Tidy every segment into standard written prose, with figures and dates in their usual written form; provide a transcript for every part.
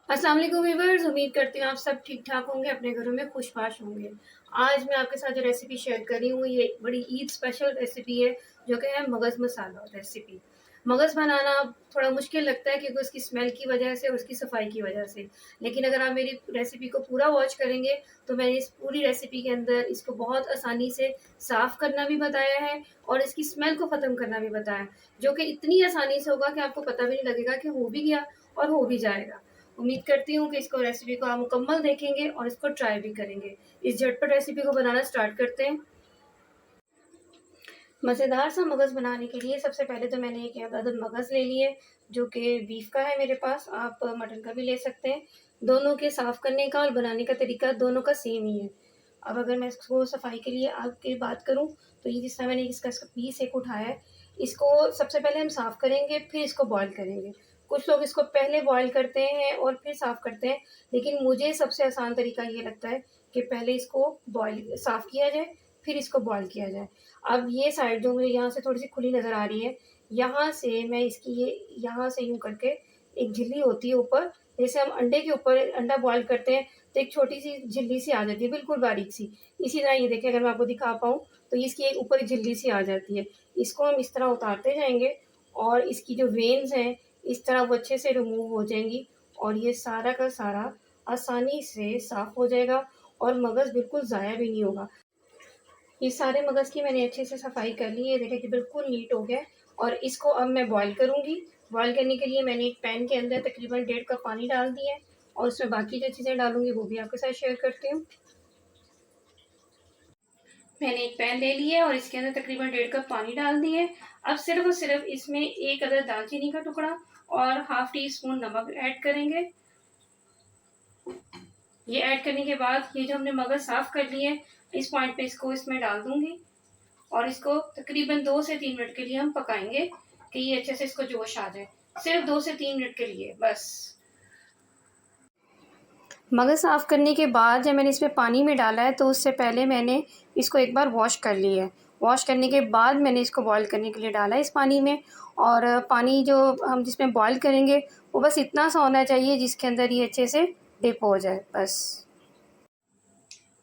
अस्सलाम वालेकुम व्यूअर्स, उम्मीद करती हूँ आप सब ठीक-ठाक होंगे, अपने घरों में खुश-बाश होंगे। आज मैं आपके साथ जो रेसिपी शेयर कर रही हूँ, ये एक बड़ी ईद स्पेशल रेसिपी है, जो कि है मगज़ मसाला रेसिपी। मगज़ बनाना थोड़ा मुश्किल लगता है क्योंकि उसकी स्मेल की वजह से और उसकी सफाई की वजह से। लेकिन अगर आप मेरी रेसिपी को पूरा वॉच करेंगे, तो मैंने इस पूरी रेसिपी के अंदर इसको बहुत आसानी से साफ़ करना भी बताया है और इसकी स्मेल को ख़त्म करना भी बताया है, जो कि इतनी आसानी से होगा कि आपको पता भी नहीं लगेगा कि हो भी गया और हो भी जाएगा। उम्मीद करती हूँ कि इसको रेसिपी को आप मुकम्मल देखेंगे और इसको ट्राई भी करेंगे। इस झटपट रेसिपी को बनाना स्टार्ट करते हैं। मज़ेदार सा मगज़ बनाने के लिए सबसे पहले तो मैंने एक अदद मगज़ ले लिए, जो कि बीफ का है मेरे पास, आप मटन का भी ले सकते हैं। दोनों के साफ़ करने का और बनाने का तरीका दोनों का सेम ही है। अब अगर मैं इसको सफाई के लिए आपकी बात करूँ, तो ये जिस तरह मैंने इसका पीस एक उठाया है, इसको सबसे पहले हम साफ़ करेंगे, फिर इसको बॉयल करेंगे। कुछ लोग इसको पहले बॉयल करते हैं और फिर साफ़ करते हैं, लेकिन मुझे सबसे आसान तरीका ये लगता है कि पहले इसको बॉयल साफ़ किया जाए, फिर इसको बॉयल किया जाए। अब ये साइड जो मुझे यहाँ से थोड़ी-सी खुली नज़र आ रही है, यहाँ से मैं इसकी ये यहाँ से यूँ करके एक झिल्ली होती है ऊपर, जैसे हम अंडे के ऊपर अंडा बॉयल करते हैं, तो एक छोटी-सी झिल्ली-सी आ जाती है, बिल्कुल बारीक-सी। इसी तरह ये देखिए अगर मैं आपको दिखा पाऊँ, तो इसकी एक ऊपर झिल्ली-सी आ जाती है। इसको हम इस तरह उतारते जाएँगे और इसकी जो वेन्स हैं, इस तरह वो अच्छे से रिमूव हो जाएँगी और ये सारा का सारा आसानी से साफ़ हो जाएगा और मगज़ बिल्कुल ज़ाया भी नहीं होगा। ये सारे मगज़ की मैंने अच्छे से सफाई कर ली है, देखिए कि बिल्कुल नीट हो गया है और इसको अब मैं बॉयल करूँगी। बॉयल करने के लिए मैंने एक पैन के अंदर तकरीबन 1.5 कप पानी डाल दिया है और उसमें बाकी जो चीज़ें डालूँगी वो भी आपके साथ शेयर करती हूँ। मैंने एक पैन ले लिया है और इसके अंदर तकरीबन 1.5 कप पानी डाल दिए। अब सिर्फ़ और सिर्फ़ इसमें 1 अदद दालचीनी का टुकड़ा और हाफ़ टी स्पून नमक ऐड करेंगे। ये ऐड करने के बाद ये जो हमने मगज़ साफ़ कर लिए हैं, इस पॉइंट पे इसको इसमें डाल दूँगी और इसको तकरीबन 2 से 3 मिनट के लिए हम पकाएँगे कि ये अच्छे से इसको जोश आ जाए। सिर्फ़ 2 से 3 मिनट के लिए बस। मगज़ साफ़ करने के बाद जब मैंने इसमें पानी में डाला है, तो उससे पहले मैंने इसको एक बार वॉश कर लिया है। वॉश करने के बाद मैंने इसको बॉयल करने के लिए डाला है इस पानी में और पानी जो हम जिसमें बॉयल करेंगे, वो बस इतना सा होना चाहिए जिसके अंदर ये अच्छे से डिप हो जाए, बस।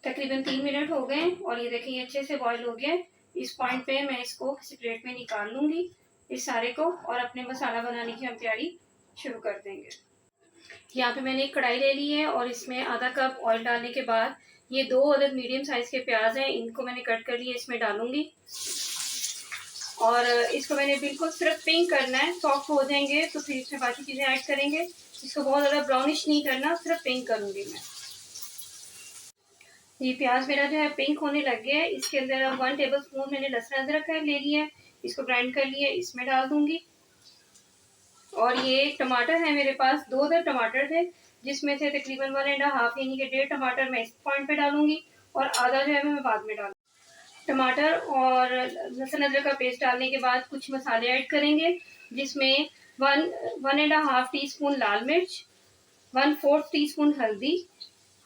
तकरीबन 3 मिनट हो गए और ये देखिए ये अच्छे से बॉयल हो गया है। इस पॉइंट पे मैं इसको किसी प्लेट में निकाल लूँगी, इस सारे को, और अपने मसाला बनाने की हम तैयारी शुरू कर देंगे। यहाँ पे मैंने एक कढ़ाई ले ली है और इसमें आधा कप ऑयल डालने के बाद ये 2 अदद मीडियम साइज़ के प्याज़ हैं, इनको मैंने कट कर लिया, इसमें डालूँगी और इसको मैंने बिल्कुल सिर्फ़ पिंक करना है, सॉफ्ट हो जाएँगे तो फिर इसमें बाकी चीज़ें ऐड करेंगे। इसको बहुत ज़्यादा ब्राउनिश नहीं करना, सिर्फ़ पिंक करूँगी मैं। ये प्याज मेरा जो है पिंक होने लग गया है। इसके अंदर 1 टेबलस्पून मैंने लहसुन अदरक है ले लिया है, इसको ग्राइंड कर लिया है, इसमें डाल दूँगी। और ये टमाटर है मेरे पास, 2 अदर टमाटर थे, जिसमें से तकरीबन 1 एंड हाफ यानी कि 1.5 टमाटर मैं इस पॉइंट पे डालूँगी और आधा जो है मैं बाद में डालूँगी। टमाटर और लहसुन अदरक का पेस्ट डालने के बाद कुछ मसाले ऐड करेंगे, जिसमें 1 एंड हाफ टी-स्पून लाल मिर्च, 1/4 टी-स्पून हल्दी,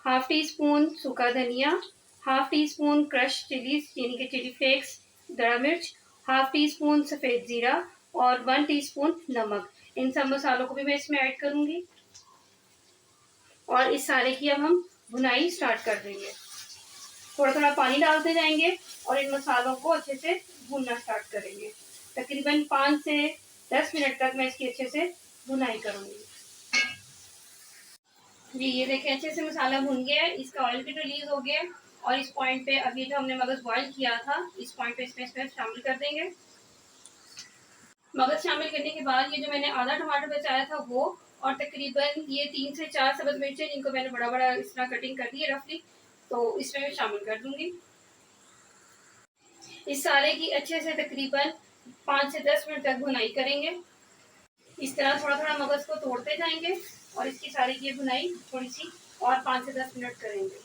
हाफ टी स्पून सूखा धनिया, half tea spoon crush chillies यानी कि चिली फ्लेक्स, दड़ा मिर्च, हाफ टी स्पून सफ़ेद ज़ीरा और 1 टीस्पून नमक। इन सब मसालों को भी मैं इसमें ऐड करूँगी और इस सारे की अब हम भुनाई स्टार्ट कर देंगे। थोड़ा-थोड़ा पानी डालते जाएँगे और इन मसालों को अच्छे से भूनना स्टार्ट करेंगे। तकरीबन 5 से 10 मिनट तक मैं इसकी अच्छे से भुनाई करूँगी। जी, ये देखिए अच्छे से मसाला भुन गया है, इसका ऑयल भी रिलीज़ हो गया है और इस पॉइंट पे अब ये जो हमने मगज़ बॉयल किया था, इस पॉइंट पे इसमें शामिल कर देंगे। मगज़ शामिल करने के बाद ये जो मैंने आधा टमाटर बचाया था वो और तकरीबन ये 3 से 4 सब्ज़ मिर्चें जिनको मैंने बड़ा-बड़ा इस तरह कटिंग कर दी है रफली, तो इसमें मैं शामिल कर दूँगी। इस सारे की अच्छे से तकरीबन 5 से 10 मिनट तक भुनाई करेंगे। इस तरह थोड़ा-थोड़ा मगज़ को तोड़ते जाएँगे और इसकी सारी की भुनाई थोड़ी-सी और 5 से 10 मिनट करेंगे।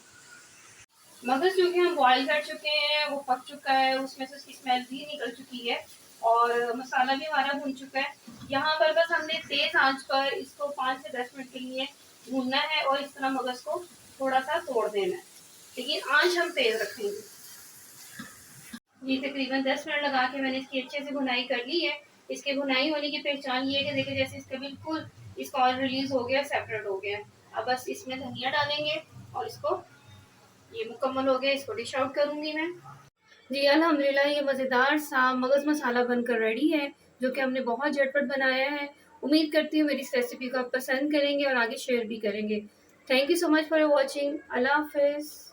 मगज़ क्योंकि हम बॉयल कर चुके हैं, वो पक चुका है, उसमें से उसकी स्मेल भी निकल चुकी है और मसाला भी हमारा भुन चुका है। यहाँ पर बस हमने तेज़ आँच पर इसको 5 से 10 मिनट के लिए भूनना है और इस तरह मगज़ को थोड़ा-सा तोड़ देना है, लेकिन आँच हम तेज़ रखेंगे। ये तकरीबन 10 मिनट लगा के मैंने इसकी अच्छे से भुनाई कर ली है। इसके भुनाई होने की पहचान ये है कि देखिए जैसे इसका बिल्कुल इसका ऑयल रिलीज़ हो गया, सेपरेट हो गया है। अब बस इसमें धनिया डालेंगे और इसको, ये मुकम्मल हो गया, इसको डिश आउट करूँगी मैं। जी, अल्हम्दुलिल्लाह ये मज़ेदार सा मगज़ मसाला बनकर रेडी है, जो कि हमने बहुत झटपट बनाया है। उम्मीद करती हूँ मेरी इस रेसिपी को आप पसंद करेंगे और आगे शेयर भी करेंगे। Thank you so much for watching. अल्लाह हाफ़िज़।